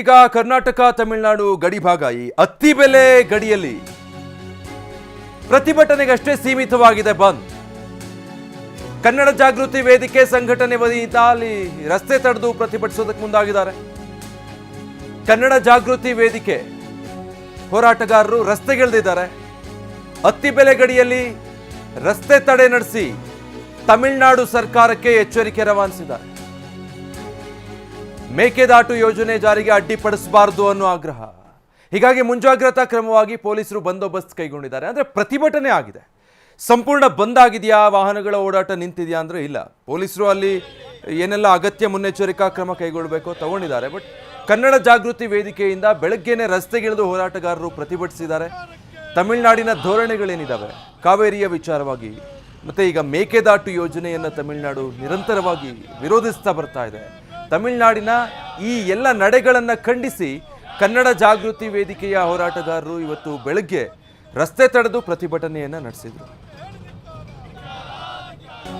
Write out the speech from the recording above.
ಈಗ ಕರ್ನಾಟಕ ತಮಿಳುನಾಡು ಗಡಿ ಭಾಗ ಈ ಅತ್ತಿಬೆಲೆ ಗಡಿಯಲ್ಲಿ ಪ್ರತಿಭಟನೆಗಷ್ಟೇ ಸೀಮಿತವಾಗಿದೆ ಬಂದ್. ಕನ್ನಡ ಜಾಗೃತಿ ವೇದಿಕೆ ಸಂಘಟನೆ ವತಿಯಿಂದ ಅಲ್ಲಿ ರಸ್ತೆ ತಡೆದು ಪ್ರತಿಭಟಿಸೋದಕ್ಕೆ ಮುಂದಾಗಿದ್ದಾರೆ. ಕನ್ನಡ ಜಾಗೃತಿ ವೇದಿಕೆ ಹೋರಾಟಗಾರರು ರಸ್ತೆಗಿಳಿದಿದ್ದಾರೆ. ಅತ್ತಿಬೆಲೆ ಗಡಿಯಲ್ಲಿ ರಸ್ತೆ ತಡೆ ನಡೆಸಿ ತಮಿಳುನಾಡು ಸರ್ಕಾರಕ್ಕೆ ಎಚ್ಚರಿಕೆ ರವಾನಿಸಿದ್ದಾರೆ. ಮೇಕೆದಾಟು ಯೋಜನೆ ಜಾರಿಗೆ ಅಡ್ಡಿಪಡಿಸಬಾರದು ಅನ್ನೋ ಆಗ್ರಹ. ಹೀಗಾಗಿ ಮುಂಜಾಗ್ರತಾ ಕ್ರಮವಾಗಿ ಪೊಲೀಸರು ಬಂದೋಬಸ್ತ್ ಕೈಗೊಂಡಿದ್ದಾರೆ. ಅಂದರೆ ಪ್ರತಿಭಟನೆ ಆಗಿದೆ. ಸಂಪೂರ್ಣ ಬಂದ್ ಆಗಿದೆಯಾ, ವಾಹನಗಳ ಓಡಾಟ ನಿಂತಿದೆಯಾ ಅಂದರೆ ಇಲ್ಲ. ಪೊಲೀಸರು ಅಲ್ಲಿ ಏನೆಲ್ಲ ಅಗತ್ಯ ಮುನ್ನೆಚ್ಚರಿಕಾ ಕ್ರಮ ಕೈಗೊಳ್ಳಬೇಕೋ ತಗೊಂಡಿದ್ದಾರೆ. ಬಟ್ ಕನ್ನಡ ಜಾಗೃತಿ ವೇದಿಕೆಯಿಂದ ಬೆಳಗ್ಗೆನೆ ರಸ್ತೆಗಿಳಿದು ಹೋರಾಟಗಾರರು ಪ್ರತಿಭಟಿಸಿದ್ದಾರೆ. ತಮಿಳುನಾಡಿನ ಧೋರಣೆಗಳೇನಿದ್ದಾವೆ ಕಾವೇರಿಯ ವಿಚಾರವಾಗಿ, ಮತ್ತೆ ಈಗ ಮೇಕೆದಾಟು ಯೋಜನೆಯನ್ನು ತಮಿಳುನಾಡು ನಿರಂತರವಾಗಿ ವಿರೋಧಿಸ್ತಾ ಬರ್ತಾ ಇದೆ. ತಮಿಳುನಾಡಿನ ಈ ಎಲ್ಲ ನಡೆಗಳನ್ನು ಖಂಡಿಸಿ ಕನ್ನಡ ಜಾಗೃತಿ ವೇದಿಕೆಯ ಹೋರಾಟಗಾರರು ಇವತ್ತು ಬೆಳಗ್ಗೆ ರಸ್ತೆ ತಡೆದು ಪ್ರತಿಭಟನೆಯನ್ನು ನಡೆಸಿದರು.